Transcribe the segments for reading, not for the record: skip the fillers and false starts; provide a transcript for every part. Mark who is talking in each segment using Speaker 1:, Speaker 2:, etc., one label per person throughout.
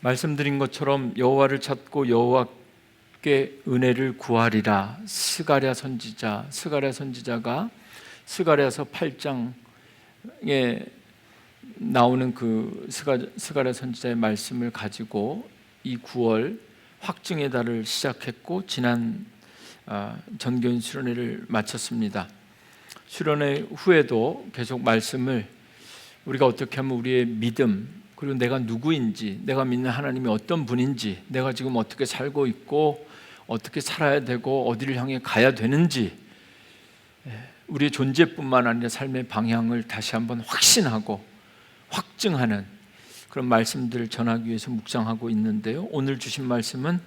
Speaker 1: 말씀드린 것처럼 여호와를 찾고 여호와께 은혜를 구하리라. 스가랴 선지자가 스가랴서 8장에 나오는 그 스가랴 선지자의 말씀을 가지고 이 9월 확증의 달을 시작했고, 지난 전교인 수련회를 마쳤습니다. 수련회 후에도 계속 말씀을 우리가 어떻게 하면 우리의 믿음, 그리고 내가 누구인지, 내가 믿는 하나님이 어떤 분인지, 내가 지금 어떻게 살고 있고 어떻게 살아야 되고 어디를 향해 가야 되는지, 우리의 존재뿐만 아니라 삶의 방향을 다시 한번 확신하고 확증하는 그런 말씀들을 전하기 위해서 묵상하고 있는데요, 오늘 주신 말씀은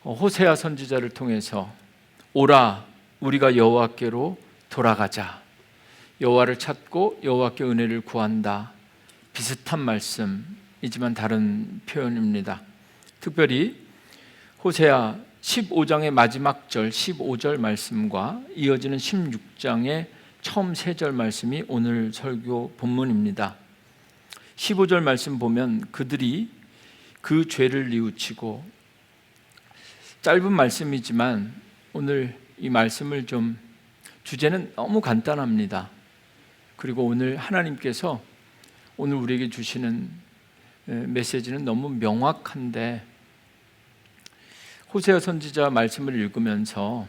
Speaker 1: 호세아 선지자를 통해서 오라 우리가 여호와께로 돌아가자, 여호와를 찾고 여호와께 은혜를 구한다, 비슷한 말씀이지만 다른 표현입니다. 특별히 호세아 15장의 마지막 절 15절 말씀과 이어지는 16장의 처음 3절 말씀이 오늘 설교 본문입니다. 15절 말씀 보면 그들이 그 죄를 뉘우치고, 짧은 말씀이지만 오늘 이 말씀을 좀, 주제는 너무 간단합니다. 그리고 오늘 하나님께서 오늘 우리에게 주시는 메시지는 너무 명확한데, 호세아 선지자 말씀을 읽으면서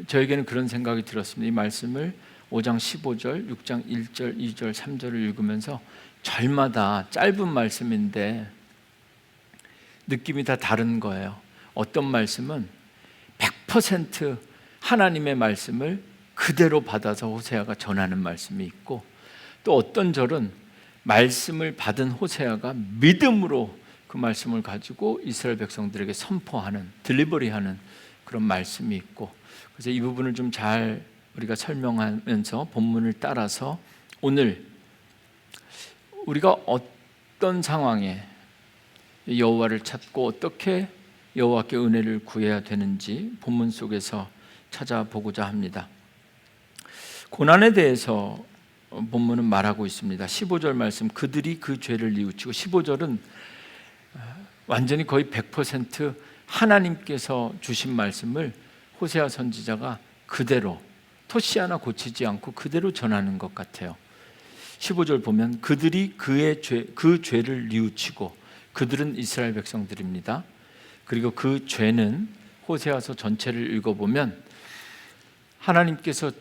Speaker 1: 저에게는 그런 생각이 들었습니다. 이 말씀을 5장 15절, 6장 1절, 2절, 3절을 읽으면서 절마다 짧은 말씀인데 느낌이 다 다른 거예요. 어떤 말씀은 100% 하나님의 말씀을 그대로 받아서 호세아가 전하는 말씀이 있고, 또 어떤 절은 말씀을 받은 호세아가 믿음으로 그 말씀을 가지고 이스라엘 백성들에게 선포하는, 딜리버리하는 그런 말씀이 있고, 그래서 이 부분을 좀 잘 우리가 설명하면서 본문을 따라서 오늘 우리가 어떤 상황에 여호와를 찾고 어떻게 여호와께 은혜를 구해야 되는지 본문 속에서 찾아보고자 합니다. 고난에 대해서 본문은 말하고 있습니다. 15절 말씀, 그들이 그 죄를 뉘우치고, 15절은 완전히 거의 100% 하나님께서 주신 말씀을 호세아 선지자가 그대로 토시 하나 고치지 않고 그대로 전하는 것 같아요. 15절 보면 그들이 그 죄를 뉘우치고, 그들은 이스라엘 백성들입니다. 그리고 그 죄는, 호세아서 전체를 읽어보면 하나님께서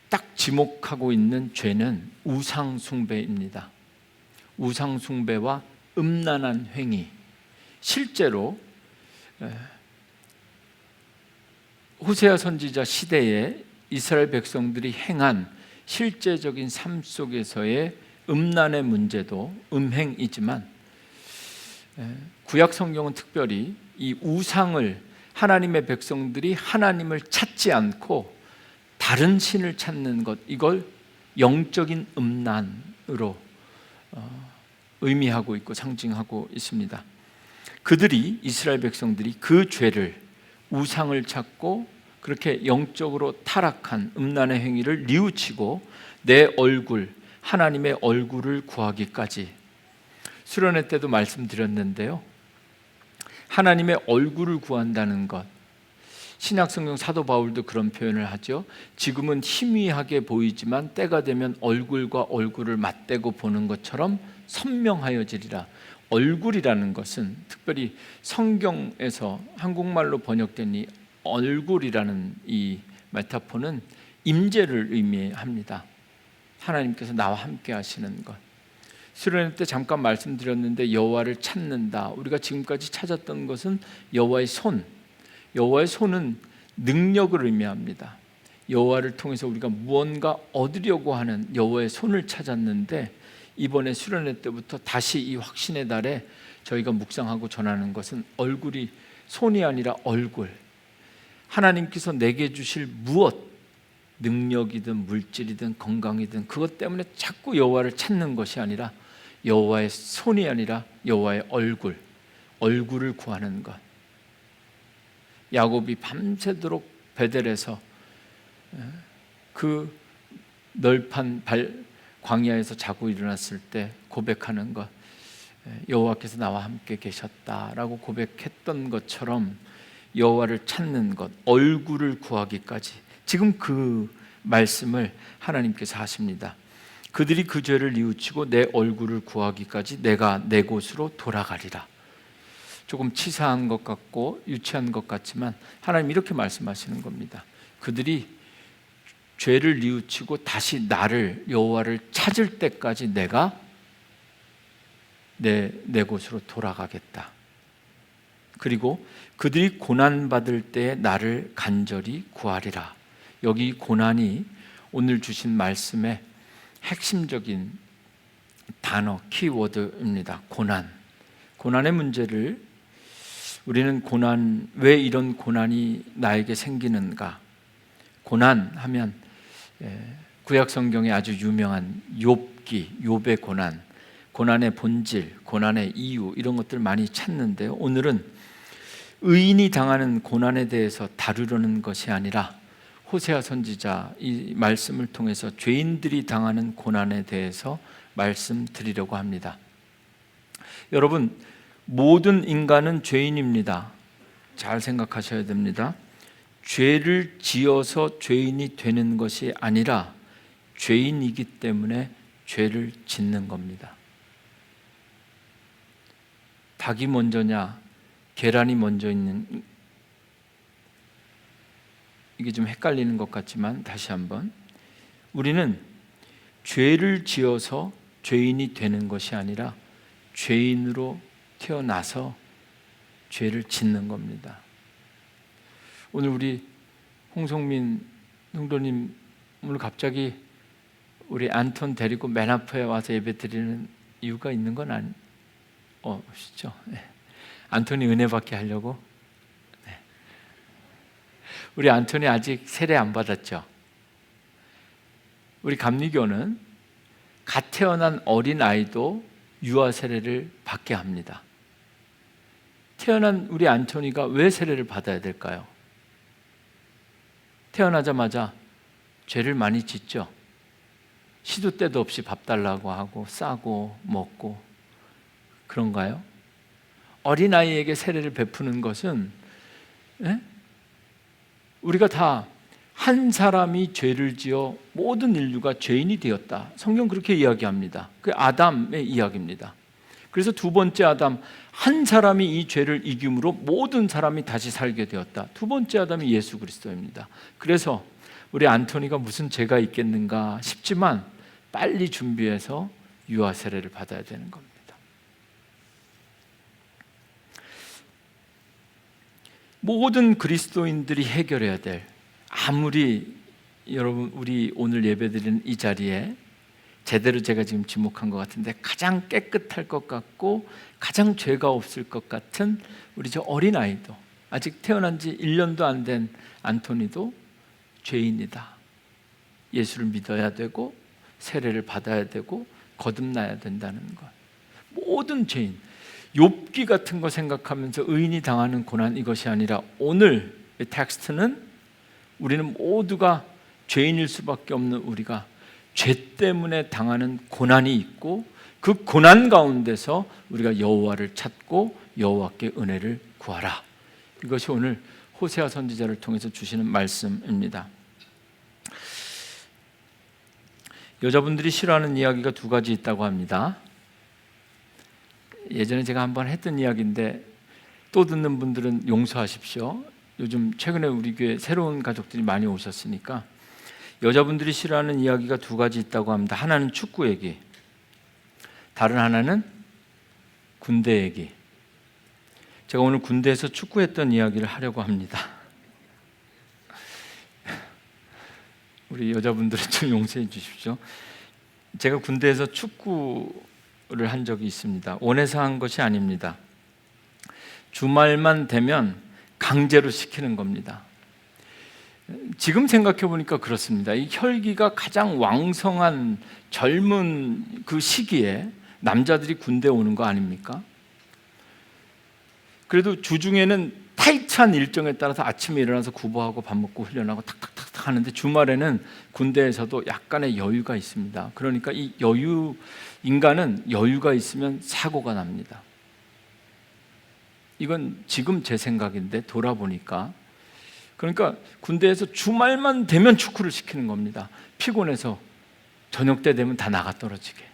Speaker 1: 딱 지목하고 있는 죄는 우상 숭배입니다. 우상 숭배와 음란한 행위. 실제로 호세아 선지자 시대에 이스라엘 백성들이 행한 실제적인 삶 속에서의 음란의 문제도 음행이지만, 구약 성경은 특별히 이 우상을, 하나님의 백성들이 하나님을 찾지 않고 다른 신을 찾는 것, 이걸 영적인 음란으로 의미하고 있고 상징하고 있습니다. 그들이, 이스라엘 백성들이 그 죄를, 우상을 찾고 그렇게 영적으로 타락한 음란의 행위를 뉘우치고 내 얼굴, 하나님의 얼굴을 구하기까지, 수련회 때도 말씀드렸는데요, 하나님의 얼굴을 구한다는 것, 신약성경 사도 바울도 그런 표현을 하죠. 지금은 희미하게 보이지만 때가 되면 얼굴과 얼굴을 맞대고 보는 것처럼 선명하여지리라. 얼굴이라는 것은, 특별히 성경에서 한국말로 번역된 이 얼굴이라는 이 메타포는 임재를 의미합니다. 하나님께서 나와 함께 하시는 것. 수련회 때 잠깐 말씀드렸는데, 여호와를 찾는다, 우리가 지금까지 찾았던 것은 여호와의 손, 여호와의 손은 능력을 의미합니다. 여호와를 통해서 우리가 무언가 얻으려고 하는 여호와의 손을 찾았는데, 이번에 수련회 때부터 다시 이 확신의 달에 저희가 묵상하고 전하는 것은 얼굴이, 손이 아니라 얼굴, 하나님께서 내게 주실 무엇, 능력이든 물질이든 건강이든 그것 때문에 자꾸 여호와를 찾는 것이 아니라 여호와의 손이 아니라 여호와의 얼굴을 구하는 것. 야곱이 밤새도록 베델에서 그 널판 광야에서 자고 일어났을 때 고백하는 것, 여호와께서 나와 함께 계셨다라고 고백했던 것처럼 여호와를 찾는 것, 얼굴을 구하기까지 지금 그 말씀을 하나님께서 하십니다. 그들이 그 죄를 뉘우치고 내 얼굴을 구하기까지 내가 내 곳으로 돌아가리라. 조금 치사한 것 같고 유치한 것 같지만 하나님 이렇게 말씀하시는 겁니다. 그들이 죄를 뉘우치고 다시 나를, 여호와를 찾을 때까지 내가 내 곳으로 돌아가겠다. 그리고 그들이 고난받을 때에 나를 간절히 구하리라. 여기 고난이 오늘 주신 말씀의 핵심적인 단어, 키워드입니다. 고난의 문제를 우리는 왜 이런 고난이 나에게 생기는가? 고난하면 구약 성경에 아주 유명한 욥의 고난의 본질, 고난의 이유 이런 것들 많이 찾는데요. 오늘은 의인이 당하는 고난에 대해서 다루려는 것이 아니라 호세아 선지자 이 말씀을 통해서 죄인들이 당하는 고난에 대해서 말씀드리려고 합니다. 여러분, 모든 인간은 죄인입니다. 잘 생각하셔야 됩니다. 죄를 지어서 죄인이 되는 것이 아니라 죄인이기 때문에 죄를 짓는 겁니다. 닭이 먼저냐, 계란이 먼저 있는, 이게 좀 헷갈리는 것 같지만 다시 한번, 우리는 죄를 지어서 죄인이 되는 것이 아니라 죄인으로 태어나서 죄를 짓는 겁니다. 오늘 우리 홍성민 성도님 오늘 갑자기 우리 안톤 데리고 맨 앞에 와서 예배 드리는 이유가 있는 건 없죠. 네. 안톤이 은혜 받게 하려고. 네. 우리 안톤이 아직 세례 안 받았죠. 우리 감리교는 갓 태어난 어린 아이도 유아 세례를 받게 합니다. 태어난 우리 안토니가 왜 세례를 받아야 될까요? 태어나자마자 죄를 많이 짓죠. 시도 때도 없이 밥 달라고 하고 싸고 먹고 그런가요? 어린아이에게 세례를 베푸는 것은 우리가 다 한 사람이 죄를 지어 모든 인류가 죄인이 되었다. 성경 그렇게 이야기합니다. 그 아담의 이야기입니다. 그래서 두 번째 아담, 한 사람이 이 죄를 이김으로 모든 사람이 다시 살게 되었다. 두 번째 아담이 예수 그리스도입니다. 그래서 우리 안토니가 무슨 죄가 있겠는가 싶지만 빨리 준비해서 유아 세례를 받아야 되는 겁니다. 모든 그리스도인들이 해결해야 될, 아무리 여러분 우리 오늘 예배드리는 이 자리에 제대로 제가 지금 지목한 것 같은데 가장 깨끗할 것 같고 가장 죄가 없을 것 같은 우리 저 어린아이도, 아직 태어난 지 1년도 안 된 안토니도 죄인이다. 예수를 믿어야 되고 세례를 받아야 되고 거듭나야 된다는 것. 모든 죄인, 욥기 같은 거 생각하면서 의인이 당하는 고난, 이것이 아니라 오늘 이 텍스트는 우리는 모두가 죄인일 수밖에 없는 우리가 죄 때문에 당하는 고난이 있고 그 고난 가운데서 우리가 여호와를 찾고 여호와께 은혜를 구하라. 이것이 오늘 호세아 선지자를 통해서 주시는 말씀입니다. 여자분들이 싫어하는 이야기가 두 가지 있다고 합니다. 예전에 제가 한번 했던 이야기인데 또 듣는 분들은 용서하십시오. 요즘 최근에 우리 교회 새로운 가족들이 많이 오셨으니까 여자분들이 싫어하는 이야기가 두 가지 있다고 합니다. 하나는 축구 얘기, 다른 하나는 군대 얘기. 제가 오늘 군대에서 축구했던 이야기를 하려고 합니다. 우리 여자분들은 좀 용서해 주십시오. 제가 군대에서 축구를 한 적이 있습니다. 원해서 한 것이 아닙니다. 주말만 되면 강제로 시키는 겁니다. 지금 생각해 보니까 그렇습니다. 이 혈기가 가장 왕성한 젊은 그 시기에 남자들이 군대에 오는 거 아닙니까? 그래도 주중에는 타이트한 일정에 따라서 아침에 일어나서 구보하고 밥 먹고 훈련하고 탁탁탁 하는데 주말에는 군대에서도 약간의 여유가 있습니다. 그러니까 이 여유, 인간은 여유가 있으면 사고가 납니다. 이건 지금 제 생각인데 돌아보니까, 그러니까 군대에서 주말만 되면 축구를 시키는 겁니다. 피곤해서 저녁 때 되면 다 나가 떨어지게.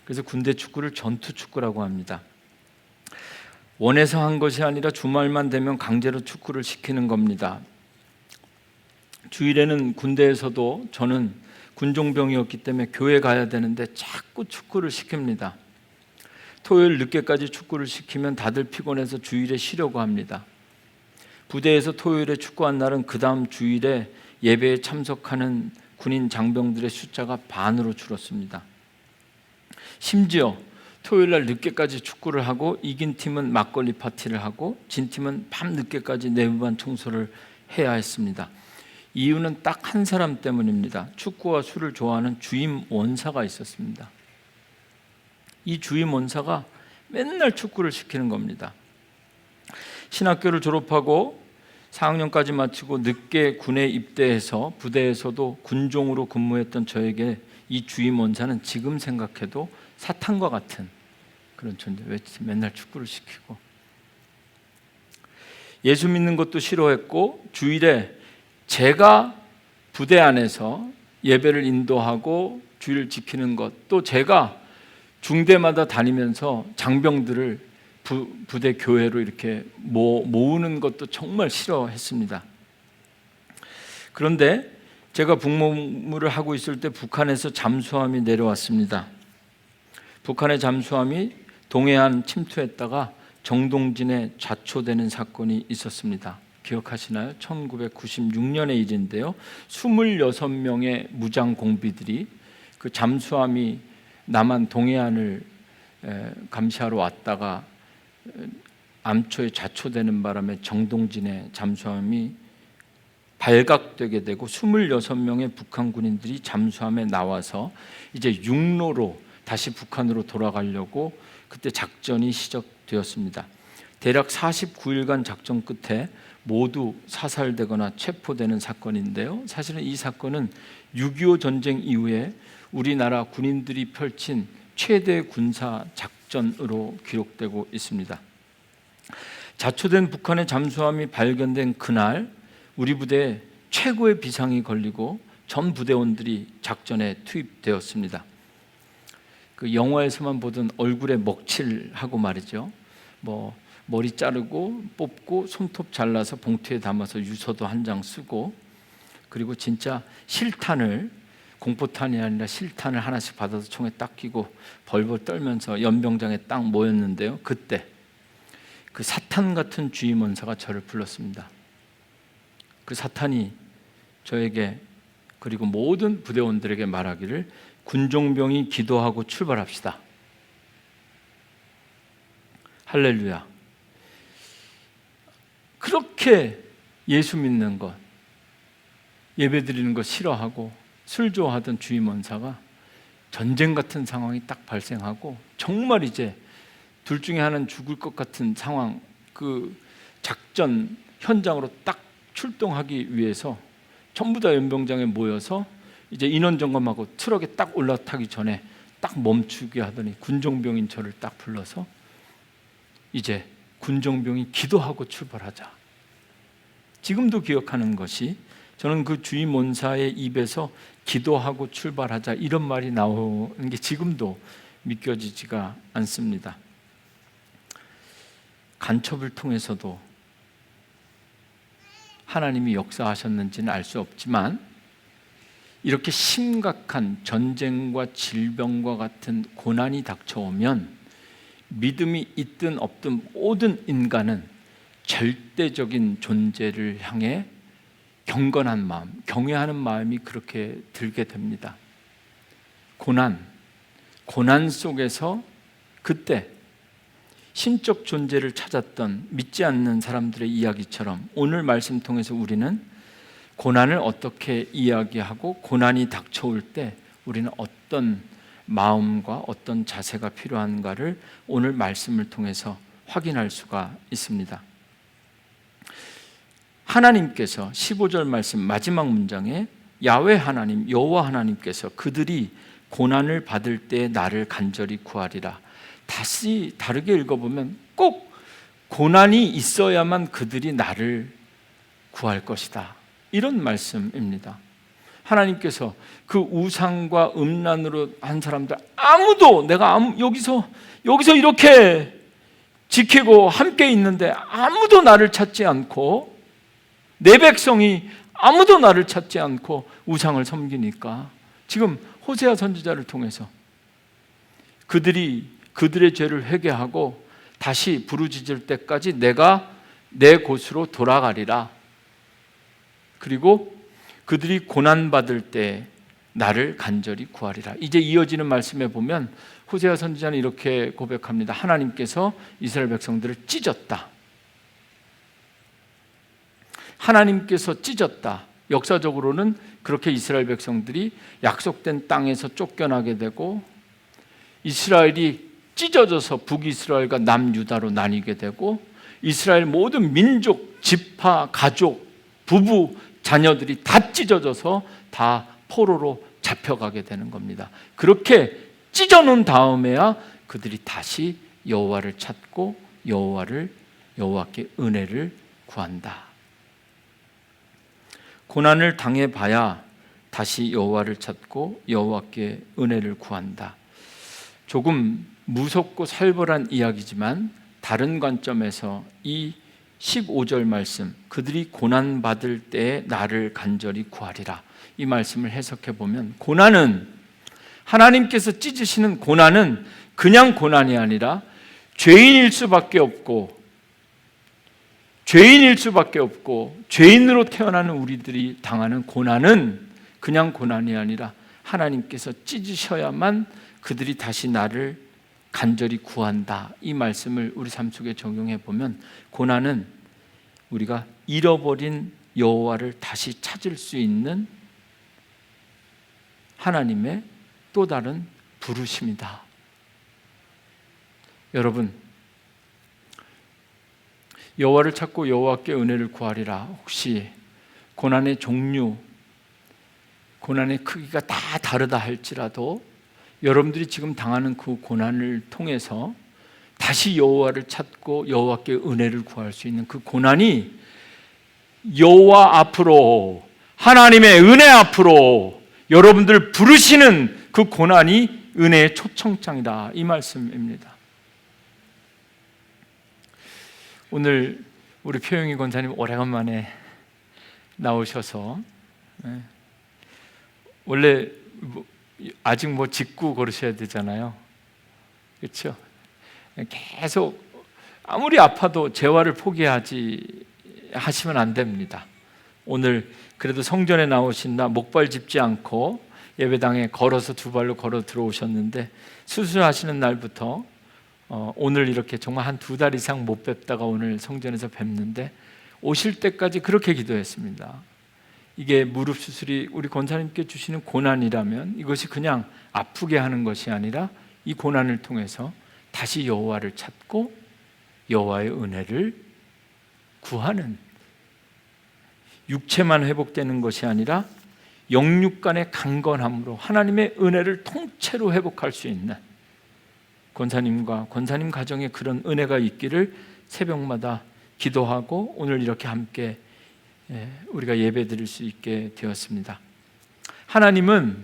Speaker 1: 그래서 군대 축구를 전투 축구라고 합니다. 원해서 한 것이 아니라 주말만 되면 강제로 축구를 시키는 겁니다. 주일에는 군대에서도 저는 군종병이었기 때문에 교회 가야 되는데 자꾸 축구를 시킵니다. 토요일 늦게까지 축구를 시키면 다들 피곤해서 주일에 쉬려고 합니다. 부대에서 토요일에 축구한 날은 그 다음 주일에 예배에 참석하는 군인 장병들의 숫자가 반으로 줄었습니다. 심지어 토요일날 늦게까지 축구를 하고 이긴 팀은 막걸리 파티를 하고 진 팀은 밤 늦게까지 내부반 청소를 해야 했습니다. 이유는 딱 한 사람 때문입니다. 축구와 술을 좋아하는 주임 원사가 있었습니다. 이 주임 원사가 맨날 축구를 시키는 겁니다. 신학교를 졸업하고 4학년까지 마치고 늦게 군에 입대해서 부대에서도 군종으로 근무했던 저에게 이 주임 원사는 지금 생각해도 사탄과 같은 그런 존재. 왜 맨날 축구를 시키고, 예수 믿는 것도 싫어했고, 주일에 제가 부대 안에서 예배를 인도하고 주일을 지키는 것, 또 제가 중대마다 다니면서 장병들을 부대 교회로 이렇게 모으는 것도 정말 싫어했습니다. 그런데 제가 북무를 하고 있을 때 북한에서 잠수함이 내려왔습니다. 북한의 잠수함이 동해안 침투했다가 정동진에 좌초되는 사건이 있었습니다. 기억하시나요? 1996년의 일인데요. 26명의 무장 공비들이 그 잠수함이 남한 동해안을 감시하러 왔다가 암초에 좌초되는 바람에 정동진에 잠수함이 발각되게 되고 26명의 북한 군인들이 잠수함에 나와서 이제 육로로 다시 북한으로 돌아가려고 그때 작전이 시작되었습니다. 대략 49일간 작전 끝에 모두 사살되거나 체포되는 사건인데요. 사실은 이 사건은 6.25 전쟁 이후에 우리나라 군인들이 펼친 최대 군사 작전으로 기록되고 있습니다. 자초된 북한의 잠수함이 발견된 그날 우리 부대에 최고의 비상이 걸리고 전 부대원들이 작전에 투입되었습니다. 그 영화에서만 보던 얼굴에 먹칠하고 말이죠. 머리 자르고 뽑고 손톱 잘라서 봉투에 담아서 유서도 한 장 쓰고, 그리고 진짜 실탄을, 공포탄이 아니라 실탄을 하나씩 받아서 총에 딱 끼고 벌벌 떨면서 연병장에 딱 모였는데요. 그때 그 사탄 같은 주임 원사가 저를 불렀습니다. 그 사탄이 저에게 그리고 모든 부대원들에게 말하기를 군종병이 기도하고 출발합시다. 할렐루야. 그렇게 예수 믿는 것, 예배 드리는 것 싫어하고 술 좋아하던 주임 원사가 전쟁 같은 상황이 딱 발생하고 정말 이제 둘 중에 하나는 죽을 것 같은 상황, 그 작전 현장으로 딱 출동하기 위해서 전부 다 연병장에 모여서 이제 인원 점검하고 트럭에 딱 올라타기 전에 딱 멈추게 하더니 군종병인 저를 딱 불러서 이제 군종병이 기도하고 출발하자. 지금도 기억하는 것이, 저는 그 주임 원사의 입에서 기도하고 출발하자 이런 말이 나오는 게 지금도 믿겨지지가 않습니다. 간첩을 통해서도 하나님이 역사하셨는지는 알 수 없지만 이렇게 심각한 전쟁과 질병과 같은 고난이 닥쳐오면 믿음이 있든 없든 모든 인간은 절대적인 존재를 향해 경건한 마음, 경외하는 마음이 그렇게 들게 됩니다. 고난 속에서 그때 신적 존재를 찾았던 믿지 않는 사람들의 이야기처럼 오늘 말씀 통해서 우리는 고난을 어떻게 이야기하고 고난이 닥쳐올 때 우리는 어떤 마음과 어떤 자세가 필요한가를 오늘 말씀을 통해서 확인할 수가 있습니다. 하나님께서 15절 말씀 마지막 문장에 야훼 하나님, 여호와 하나님께서 그들이 고난을 받을 때 나를 간절히 구하리라. 다시 다르게 읽어보면 꼭 고난이 있어야만 그들이 나를 구할 것이다, 이런 말씀입니다. 하나님께서 그 우상과 음란으로 한 사람들 아무도, 내가 여기서 이렇게 지키고 함께 있는데 아무도 나를 찾지 않고, 내 백성이 아무도 나를 찾지 않고 우상을 섬기니까 지금 호세아 선지자를 통해서 그들의 죄를 회개하고 다시 부르짖을 때까지 내가 내 곳으로 돌아가리라. 그리고 그들이 고난받을 때 나를 간절히 구하리라. 이제 이어지는 말씀에 보면 호세아 선지자는 이렇게 고백합니다. 하나님께서 이스라엘 백성들을 찢었다. 하나님께서 찢었다. 역사적으로는 그렇게 이스라엘 백성들이 약속된 땅에서 쫓겨나게 되고 이스라엘이 찢어져서 북이스라엘과 남유다로 나뉘게 되고 이스라엘 모든 민족, 지파, 가족, 부부, 자녀들이 다 찢어져서 다 포로로 잡혀가게 되는 겁니다. 그렇게 찢어놓은 다음에야 그들이 다시 여호와를 찾고 여호와께 은혜를 구한다. 고난을 당해봐야 다시 여호와를 찾고 여호와께 은혜를 구한다. 조금 무섭고 살벌한 이야기지만 다른 관점에서 이 15절 말씀, 그들이 고난받을 때에 나를 간절히 구하리라, 이 말씀을 해석해 보면 고난은, 하나님께서 찢으시는 고난은 그냥 고난이 아니라 죄인일 수밖에 없고 죄인으로 태어나는 우리들이 당하는 고난은 그냥 고난이 아니라 하나님께서 찢으셔야만 그들이 다시 나를 간절히 구한다, 이 말씀을 우리 삶 속에 적용해 보면 고난은 우리가 잃어버린 여호와를 다시 찾을 수 있는 하나님의 또 다른 부르심이다. 여러분, 여호와를 찾고 여호와께 은혜를 구하리라. 혹시 고난의 종류, 고난의 크기가 다 다르다 할지라도 여러분들이 지금 당하는 그 고난을 통해서 다시 여호와를 찾고 여호와께 은혜를 구할 수 있는 그 고난이 여호와 앞으로, 하나님의 은혜 앞으로 여러분들 부르시는 그 고난이 은혜의 초청장이다, 이 말씀입니다. 오늘 우리 표영희 권사님 오래간만에 나오셔서, 원래 아직 짚고 걸으셔야 되잖아요, 그렇죠? 계속 아무리 아파도 재활을 하시면 안 됩니다. 오늘 그래도 성전에 나오신다 목발 짚지 않고 예배당에 걸어서 두 발로 걸어 들어오셨는데, 수술하시는 날부터 오늘 이렇게 정말 한 2달 이상 못 뵙다가 오늘 성전에서 뵙는데, 오실 때까지 그렇게 기도했습니다. 이게 무릎 수술이 우리 권사님께 주시는 고난이라면 이것이 그냥 아프게 하는 것이 아니라 이 고난을 통해서 다시 여호와를 찾고 여호와의 은혜를 구하는, 육체만 회복되는 것이 아니라 영육 간의 강건함으로 하나님의 은혜를 통째로 회복할 수 있는 권사님과 권사님 가정에 그런 은혜가 있기를 새벽마다 기도하고 오늘 이렇게 함께 우리가 예배드릴 수 있게 되었습니다. 하나님은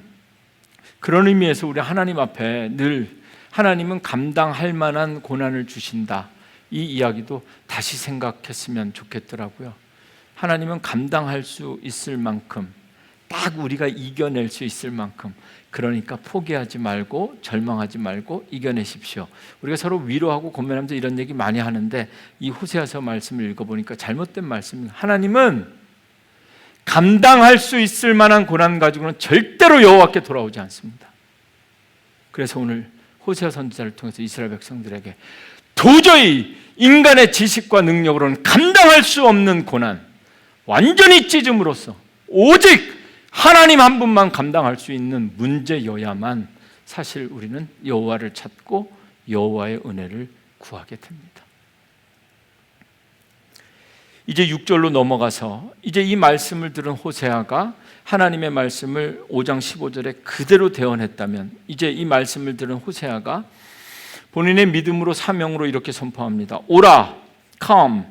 Speaker 1: 그런 의미에서 우리 하나님 앞에 늘 하나님은 감당할 만한 고난을 주신다, 이 이야기도 다시 생각했으면 좋겠더라고요. 하나님은 감당할 수 있을 만큼, 딱 우리가 이겨낼 수 있을 만큼, 그러니까 포기하지 말고 절망하지 말고 이겨내십시오. 우리가 서로 위로하고 권면하면서 이런 얘기 많이 하는데 이 호세아서 말씀을 읽어보니까 잘못된 말씀입니다. 하나님은 감당할 수 있을 만한 고난 가지고는 절대로 여호와께 돌아오지 않습니다. 그래서 오늘 호세아 선지자를 통해서 이스라엘 백성들에게 도저히 인간의 지식과 능력으로는 감당할 수 없는 고난, 완전히 찢음으로써 오직 하나님 한 분만 감당할 수 있는 문제여야만 사실 우리는 여호와를 찾고 여호와의 은혜를 구하게 됩니다. 이제 6절로 넘어가서 이제 이 말씀을 들은 호세아가 하나님의 말씀을 5장 15절에 그대로 대언했다면, 이제 이 말씀을 들은 호세아가 본인의 믿음으로 사명으로 이렇게 선포합니다. 오라, come,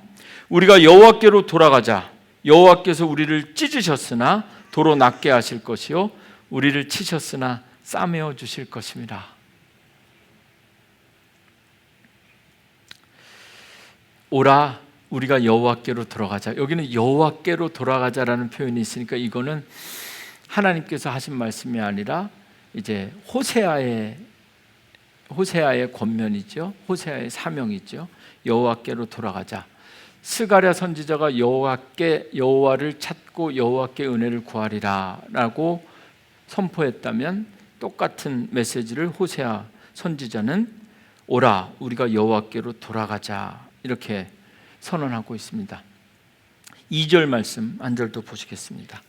Speaker 1: 우리가 여호와께로 돌아가자. 여호와께서 우리를 찢으셨으나 도로 낫게 하실 것이요 우리를 치셨으나 싸매어 주실 것입니다. 오라, 우리가 여호와께로 돌아가자. 여기는 여호와께로 돌아가자라는 표현이 있으니까 이거는 하나님께서 하신 말씀이 아니라 이제 호세아의 권면이죠. 호세아의 사명이죠. 여호와께로 돌아가자. 스가랴 선지자가 여호와를 찾고 여호와께 은혜를 구하리라라고 선포했다면, 똑같은 메시지를 호세아 선지자는 오라, 우리가 여호와께로 돌아가자, 이렇게 선언하고 있습니다. 2절 말씀 한 절 더 보시겠습니다.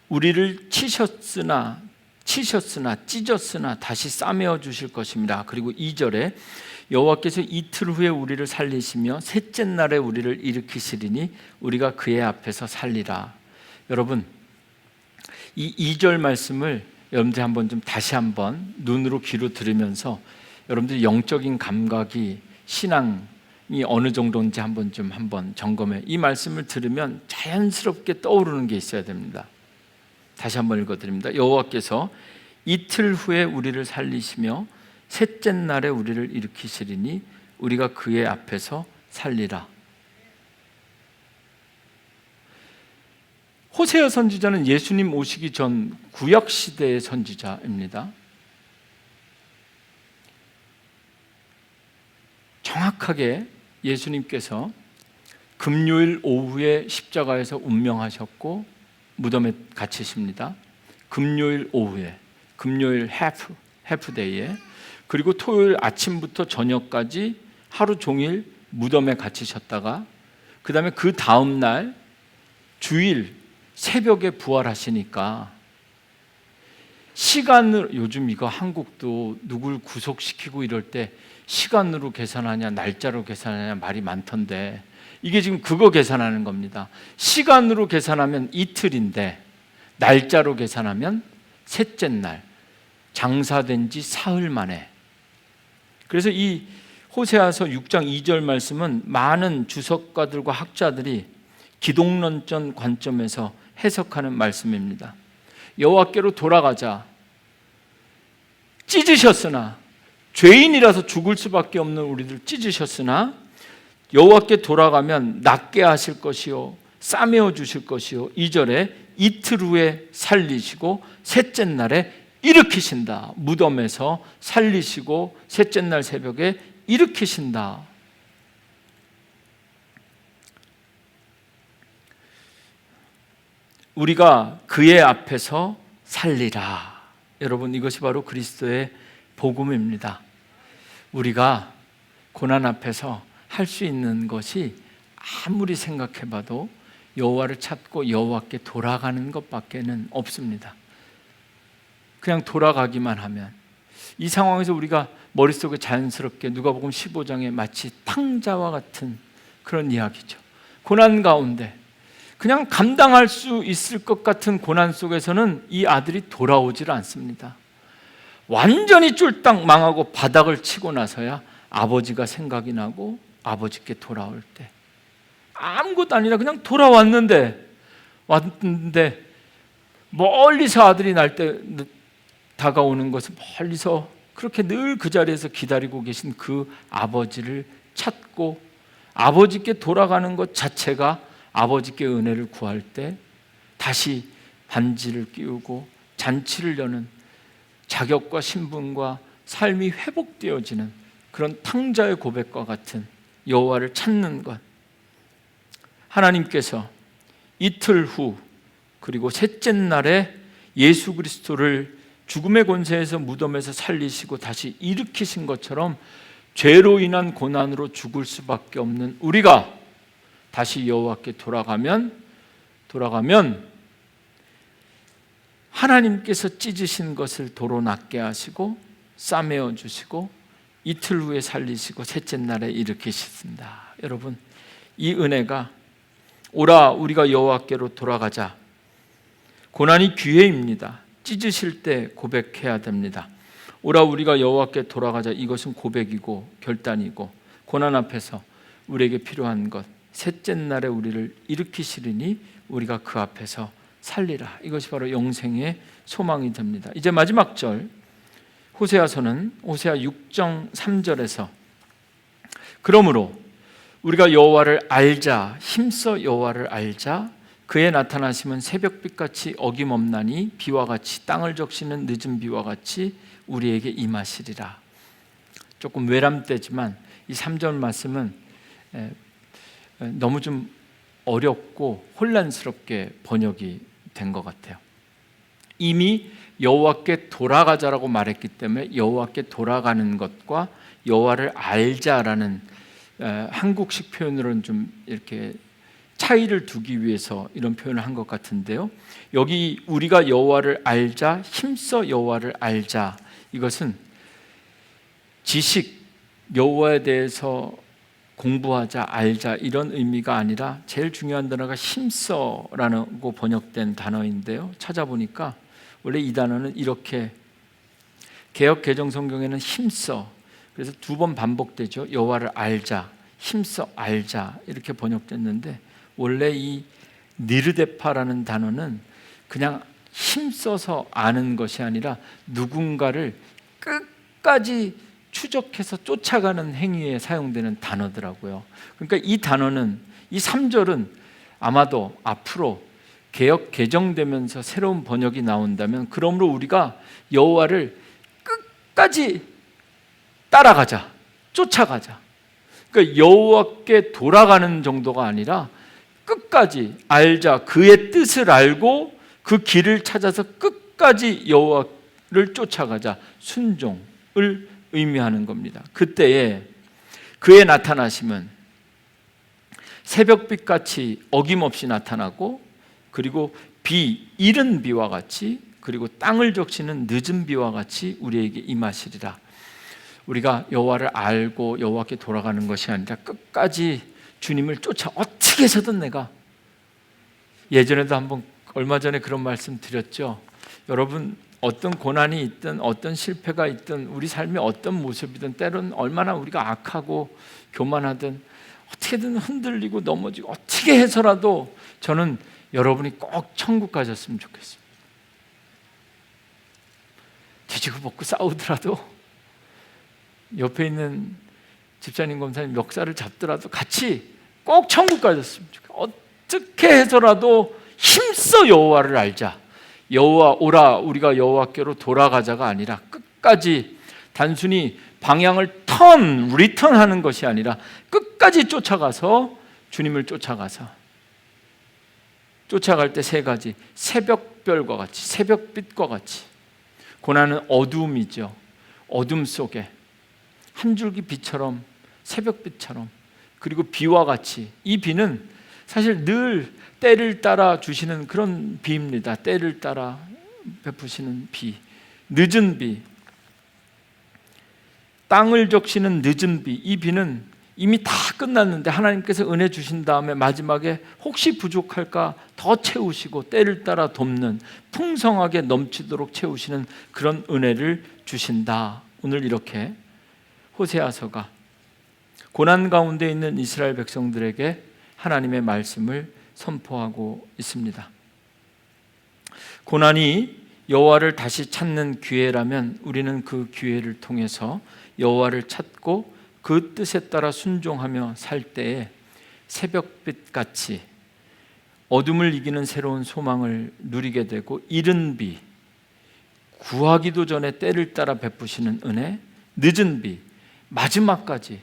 Speaker 1: 우리를 치셨으나 찢었으나 다시 싸매어 주실 것입니다. 그리고 2절에 여호와께서 이틀 후에 우리를 살리시며 셋째 날에 우리를 일으키시리니 우리가 그의 앞에서 살리라. 여러분, 이 2절 말씀을 여러분들 한번 좀 다시 한번 눈으로 귀로 들으면서 여러분들 영적인 감각이, 신앙이 어느 정도인지 한번 점검해. 이 말씀을 들으면 자연스럽게 떠오르는 게 있어야 됩니다. 다시 한번 읽어드립니다. 여호와께서 이틀 후에 우리를 살리시며 셋째 날에 우리를 일으키시리니 우리가 그의 앞에서 살리라. 호세아 선지자는 예수님 오시기 전 구약 시대의 선지자입니다. 정확하게 예수님께서 금요일 오후에 십자가에서 운명하셨고 무덤에 갇히십니다. 금요일 오후에, 금요일 해프데이에, 그리고 토요일 아침부터 저녁까지 하루 종일 무덤에 갇히셨다가 그 다음에 그 다음 날 주일 새벽에 부활하시니까 시간으로, 요즘 이거 한국도 누굴 구속시키고 이럴 때 시간으로 계산하냐 날짜로 계산하냐 말이 많던데, 이게 지금 그거 계산하는 겁니다. 시간으로 계산하면 이틀인데 날짜로 계산하면 셋째 날, 장사된 지 사흘 만에. 그래서 이 호세아서 6장 2절 말씀은 많은 주석가들과 학자들이 기독론적 관점에서 해석하는 말씀입니다. 여호와께로 돌아가자. 찢으셨으나, 죄인이라서 죽을 수밖에 없는 우리들 찢으셨으나 여호와께 돌아가면 낫게 하실 것이요 싸매어 주실 것이요 2절에 이틀 후에 살리시고 셋째 날에 일으키신다. 무덤에서 살리시고 셋째 날 새벽에 일으키신다. 우리가 그의 앞에서 살리라. 여러분, 이것이 바로 그리스도의 복음입니다. 우리가 고난 앞에서 할 수 있는 것이 아무리 생각해봐도 여호와를 찾고 여호와께 돌아가는 것밖에는 없습니다. 그냥 돌아가기만 하면, 이 상황에서 우리가 머릿속에 자연스럽게 누가복음 15장에 마치 탕자와 같은 그런 이야기죠. 고난 가운데 그냥 감당할 수 있을 것 같은 고난 속에서는 이 아들이 돌아오질 않습니다. 완전히 쫄딱 망하고 바닥을 치고 나서야 아버지가 생각이 나고 아버지께 돌아올 때, 아무것도 아니라 그냥 왔는데 멀리서 아들이 날 때 다가오는 것을 멀리서 그렇게 늘 그 자리에서 기다리고 계신 그 아버지를 찾고 아버지께 돌아가는 것 자체가 아버지께 은혜를 구할 때 다시 반지를 끼우고 잔치를 여는, 자격과 신분과 삶이 회복되어지는 그런 탕자의 고백과 같은 여호와를 찾는 것. 하나님께서 이틀 후 그리고 셋째 날에 예수 그리스도를 죽음의 권세에서 무덤에서 살리시고 다시 일으키신 것처럼 죄로 인한 고난으로 죽을 수밖에 없는 우리가 다시 여호와께 돌아가면 하나님께서 찢으신 것을 도로 낫게 하시고 싸매어 주시고 이틀 후에 살리시고 셋째 날에 일으키셨습니다. 여러분, 이 은혜가 오라 우리가 여호와께로 돌아가자. 고난이 기회입니다. 찢으실 때 고백해야 됩니다. 오라 우리가 여호와께 돌아가자. 이것은 고백이고 결단이고 고난 앞에서 우리에게 필요한 것, 셋째 날에 우리를 일으키시리니 우리가 그 앞에서 살리라. 이것이 바로 영생의 소망이 됩니다. 이제 마지막 절 호세아서는 호세아 6장 3절에서 그러므로 우리가 여호와를 알자, 힘써 여호와를 알자. 그의 나타나심은 새벽빛같이 어김없나니 비와 같이 땅을 적시는 늦은 비와 같이 우리에게 임하시리라. 조금 외람되지만 이 3절 말씀은 너무 좀 어렵고 혼란스럽게 번역이 된 것 같아요. 이미 여호와께 돌아가자라고 말했기 때문에 여호와께 돌아가는 것과 여호와를 알자라는 한국식 표현으로는 좀 이렇게 차이를 두기 위해서 이런 표현을 한 것 같은데요. 여기 우리가 여호와를 알자, 힘써 여호와를 알자, 이것은 지식, 여호와에 대해서 공부하자, 알자 이런 의미가 아니라 제일 중요한 단어가 힘써라고 번역된 단어인데요. 찾아보니까 원래 이 단어는 이렇게 개역 개정 성경에는 힘써, 그래서 2번 반복되죠. 여호와를 알자, 힘써 알자 이렇게 번역됐는데 원래 이 니르데파라는 단어는 그냥 힘써서 아는 것이 아니라 누군가를 끝까지 추적해서 쫓아가는 행위에 사용되는 단어더라고요. 그러니까 이 단어는, 이 3절은 아마도 앞으로 개역 개정되면서 새로운 번역이 나온다면 그러므로 우리가 여호와를 끝까지 따라가자, 쫓아가자. 그러니까 여호와께 돌아가는 정도가 아니라 끝까지 알자, 그의 뜻을 알고 그 길을 찾아서 끝까지 여호와를 쫓아가자, 순종을 의미하는 겁니다. 그때에 그의 나타나심은 새벽빛같이 어김없이 나타나고 그리고 비, 이른 비와 같이 그리고 땅을 적시는 늦은 비와 같이 우리에게 임하시리라. 우리가 여호와를 알고 여호와께 돌아가는 것이 아니라 끝까지 주님을 쫓아 어떻게 해서든 내가, 예전에도 한번 얼마 전에 그런 말씀 드렸죠. 여러분, 어떤 고난이 있든 어떤 실패가 있든 우리 삶이 어떤 모습이든 때로는 얼마나 우리가 악하고 교만하든 어떻게든 흔들리고 넘어지고 어떻게 해서라도 저는 여러분이 꼭 천국 가셨으면 좋겠습니다. 뒤지고 볶고 싸우더라도 옆에 있는 집사님 검사님 멱살을 잡더라도 같이 꼭 천국 가셨으면 좋겠어요. 어떻게 해서라도 힘써 여호와를 알자. 여호와 오라 우리가 여호와께로 돌아가자가 아니라 끝까지 단순히 방향을 리턴하는 것이 아니라 끝까지 쫓아가서 주님을 쫓아가서 쫓아갈 때 3가지, 새벽별과 같이, 새벽빛과 같이. 고난은 어두움이죠. 어둠 속에 한 줄기 빛처럼, 새벽빛처럼, 그리고 비와 같이. 이 비는 사실 늘 때를 따라 주시는 그런 비입니다. 때를 따라 베푸시는 비, 늦은 비, 땅을 적시는 늦은 비. 이 비는 이미 다 끝났는데 하나님께서 은혜 주신 다음에 마지막에 혹시 부족할까 더 채우시고 때를 따라 돕는, 풍성하게 넘치도록 채우시는 그런 은혜를 주신다. 오늘 이렇게 호세아서가 고난 가운데 있는 이스라엘 백성들에게 하나님의 말씀을 선포하고 있습니다. 고난이 여호와를 다시 찾는 기회라면 우리는 그 기회를 통해서 여호와를 찾고 그 뜻에 따라 순종하며 살 때에 새벽빛같이 어둠을 이기는 새로운 소망을 누리게 되고, 이른 비, 구하기도 전에 때를 따라 베푸시는 은혜, 늦은 비, 마지막까지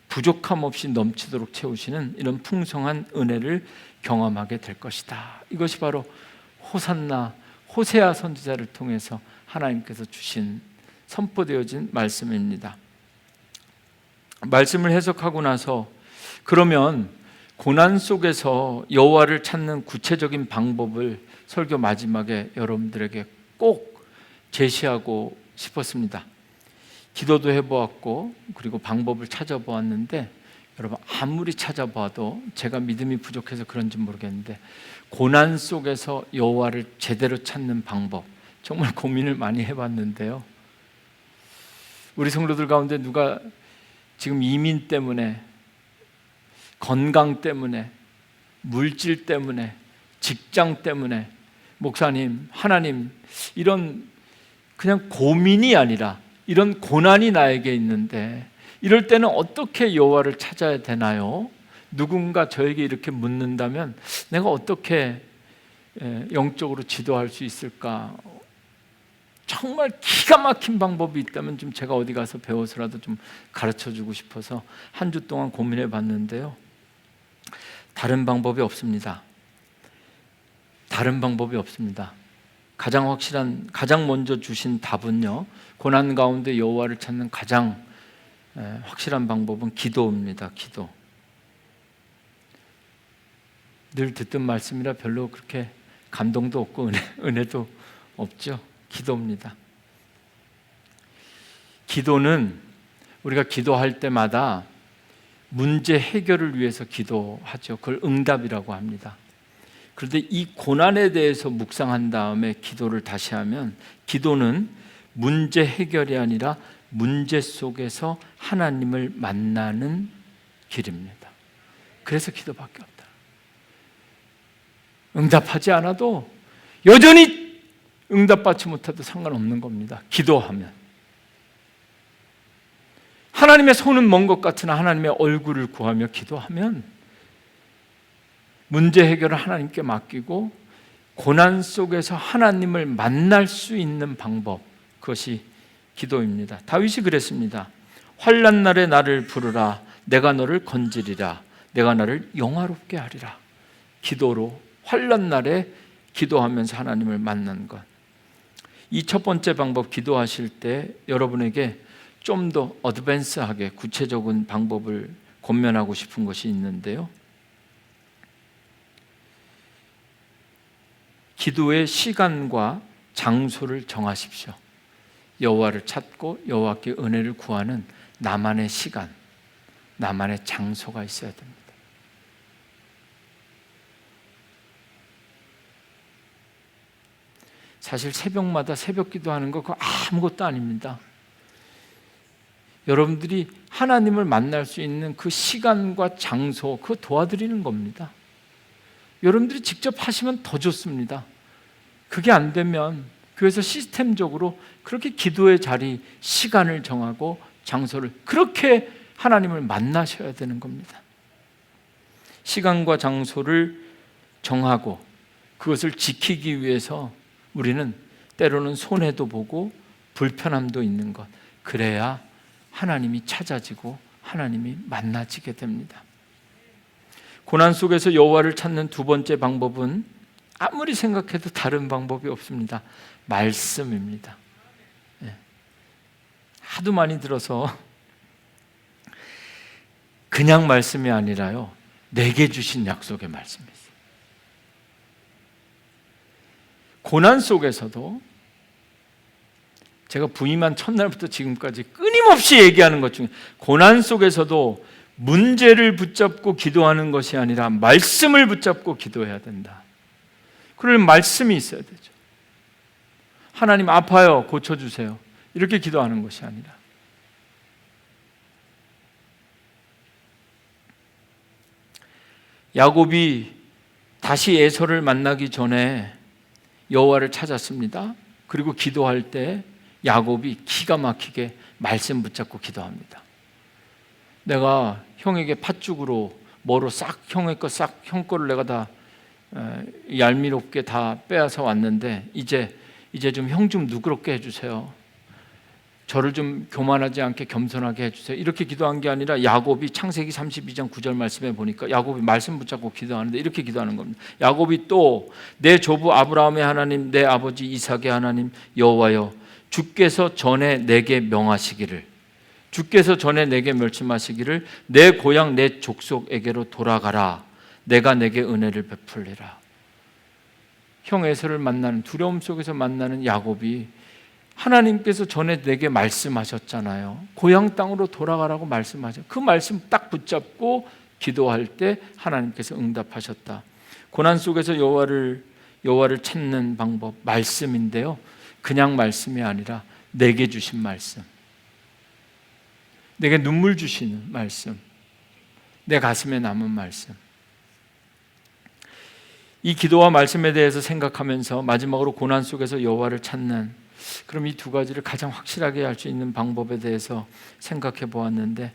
Speaker 1: 부족함 없이 넘치도록 채우시는 이런 풍성한 은혜를 경험하게 될 것이다. 이것이 바로 호산나, 호세아 선지자를 통해서 하나님께서 주신, 선포되어진 말씀입니다. 말씀을 해석하고 나서 그러면 고난 속에서 여호와를 찾는 구체적인 방법을 설교 마지막에 여러분들에게 꼭 제시하고 싶었습니다. 기도도 해보았고 그리고 방법을 찾아보았는데 여러분 아무리 찾아봐도 제가 믿음이 부족해서 그런지 모르겠는데 고난 속에서 여호와를 제대로 찾는 방법 정말 고민을 많이 해봤는데요. 우리 성도들 가운데 누가 지금 이민 때문에, 건강 때문에, 물질 때문에, 직장 때문에 목사님, 하나님 이런 그냥 고민이 아니라 이런 고난이 나에게 있는데 이럴 때는 어떻게 여호와를 찾아야 되나요? 누군가 저에게 이렇게 묻는다면 내가 어떻게 영적으로 지도할 수 있을까? 정말 기가 막힌 방법이 있다면 좀 제가 어디 가서 배워서라도 좀 가르쳐주고 싶어서 한 주 동안 고민해 봤는데요. 다른 방법이 없습니다. 다른 방법이 없습니다. 가장 확실한, 가장 먼저 주신 답은요, 고난 가운데 여호와를 찾는 가장 확실한 방법은 기도입니다. 기도. 늘 듣던 말씀이라 별로 그렇게 감동도 없고 은혜도 없죠. 기도입니다. 기도는 우리가 기도할 때마다 문제 해결을 위해서 기도하죠. 그걸 응답이라고 합니다. 그런데 이 고난에 대해서 묵상한 다음에 기도를 다시 하면 기도는 문제 해결이 아니라 문제 속에서 하나님을 만나는 길입니다. 그래서 기도밖에 없다. 응답하지 않아도 여전히 응답받지 못해도 상관없는 겁니다. 기도하면 하나님의 손은 먼 것 같으나 하나님의 얼굴을 구하며 기도하면 문제 해결을 하나님께 맡기고 고난 속에서 하나님을 만날 수 있는 방법, 그것이 기도입니다. 다윗이 그랬습니다. 환난 날에 나를 부르라. 내가 너를 건지리라. 내가 나를 영화롭게 하리라. 기도로 환난 날에 기도하면서 하나님을 만난 것. 이 첫 번째 방법, 기도하실 때 여러분에게 좀 더 어드밴스하게 구체적인 방법을 권면하고 싶은 것이 있는데요. 기도의 시간과 장소를 정하십시오. 여호와를 찾고 여호와께 은혜를 구하는 나만의 시간, 나만의 장소가 있어야 됩니다. 사실 새벽마다 새벽 기도하는 거 그거 아무것도 아닙니다. 여러분들이 하나님을 만날 수 있는 그 시간과 장소, 그거 도와드리는 겁니다. 여러분들이 직접 하시면 더 좋습니다. 그게 안 되면 교회에서 시스템적으로 그렇게 기도의 자리, 시간을 정하고 장소를 그렇게 하나님을 만나셔야 되는 겁니다. 시간과 장소를 정하고 그것을 지키기 위해서 우리는 때로는 손해도 보고 불편함도 있는 것, 그래야 하나님이 찾아지고 하나님이 만나지게 됩니다. 고난 속에서 여호와를 찾는 두 번째 방법은 아무리 생각해도 다른 방법이 없습니다. 말씀입니다. 하도 많이 들어서 그냥 말씀이 아니라요, 내게 주신 약속의 말씀이었어요. 고난 속에서도 제가 부임한 첫날부터 지금까지 끊임없이 얘기하는 것 중에 고난 속에서도 문제를 붙잡고 기도하는 것이 아니라 말씀을 붙잡고 기도해야 된다. 그럴 말씀이 있어야 되죠. 하나님 아파요, 고쳐주세요. 이렇게 기도하는 것이 아니라 야곱이 다시 에서를 만나기 전에 여호와를 찾았습니다. 그리고 기도할 때 야곱이 기가 막히게 말씀 붙잡고 기도합니다. 내가 형에게 팥죽으로 뭐로 싹 형의 거 싹 형 거를 내가 다 얄미롭게 다 빼앗아 왔는데 이제 좀 형 좀 누그럽게 해주세요. 저를 좀 교만하지 않게 겸손하게 해주세요. 이렇게 기도한 게 아니라 야곱이 창세기 32장 9절 말씀에 보니까 야곱이 말씀 붙잡고 기도하는데 이렇게 기도하는 겁니다. 야곱이 또 내 조부 아브라함의 하나님, 내 아버지 이삭의 하나님 여호와여, 주께서 전에 내게 명하시기를, 주께서 전에 내게 멸침하시기를 내 고향 내 족속에게로 돌아가라. 내가 내게 은혜를 베풀리라. 형 에서를 만나는 두려움 속에서 만나는 야곱이 하나님께서 전에 내게 말씀하셨잖아요. 고향 땅으로 돌아가라고 말씀하셨죠. 그 말씀 딱 붙잡고 기도할 때 하나님께서 응답하셨다. 고난 속에서 여호와를 찾는 방법, 말씀인데요. 그냥 말씀이 아니라 내게 주신 말씀, 내게 눈물 주시는 말씀, 내 가슴에 남은 말씀. 이 기도와 말씀에 대해서 생각하면서 마지막으로 고난 속에서 여호와를 찾는, 그럼 이 두 가지를 가장 확실하게 할 수 있는 방법에 대해서 생각해 보았는데,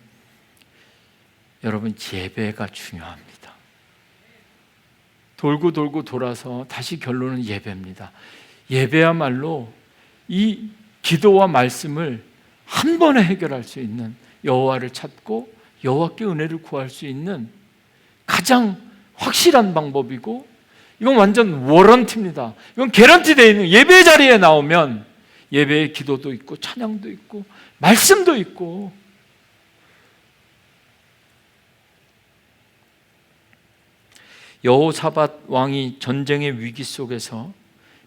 Speaker 1: 여러분, 예배가 중요합니다. 돌고 돌고 돌아서 다시 결론은 예배입니다. 예배야말로 이 기도와 말씀을 한 번에 해결할 수 있는, 여호와를 찾고 여호와께 은혜를 구할 수 있는 가장 확실한 방법이고, 이건 완전 워런티입니다. 이건 개런티 되어 있는, 예배 자리에 나오면 예배의 기도도 있고 찬양도 있고 말씀도 있고. 여호사밧 왕이 전쟁의 위기 속에서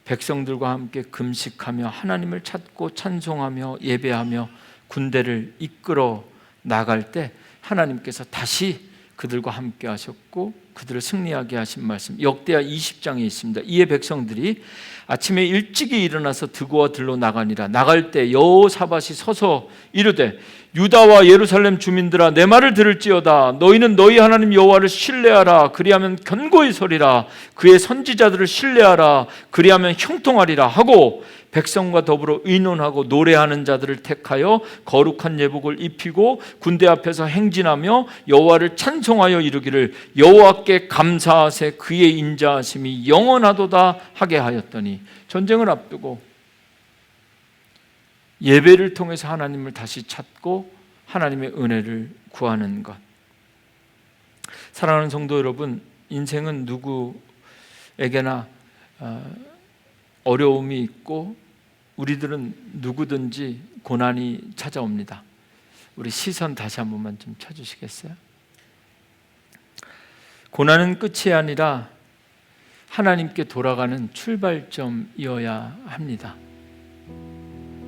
Speaker 1: 백성들과 함께 금식하며 하나님을 찾고 찬송하며 예배하며 군대를 이끌어 나갈 때 하나님께서 다시 그들과 함께 하셨고 그들을 승리하게 하신 말씀, 역대하 20장에 있습니다. 이에 백성들이 아침에 일찍이 일어나서 드고와 들로 나가니라. 나갈 때 여호사밧이 서서 이르되 유다와 예루살렘 주민들아, 내 말을 들을지어다. 너희는 너희 하나님 여호와를 신뢰하라. 그리하면 견고히 서리라. 그의 선지자들을 신뢰하라. 그리하면 형통하리라 하고, 백성과 더불어 의논하고 노래하는 자들을 택하여 거룩한 예복을 입히고 군대 앞에서 행진하며 여호와를 찬송하여 이르기를 여호와께 감사하세 그의 인자하심이 영원하도다 하게 하였더니. 전쟁을 앞두고 예배를 통해서 하나님을 다시 찾고 하나님의 은혜를 구하는 것. 사랑하는 성도 여러분, 인생은 누구에게나 어려움이 있고 우리들은 누구든지 고난이 찾아옵니다. 우리 시선 다시 한 번만 좀 쳐주시겠어요? 고난은 끝이 아니라 하나님께 돌아가는 출발점이어야 합니다.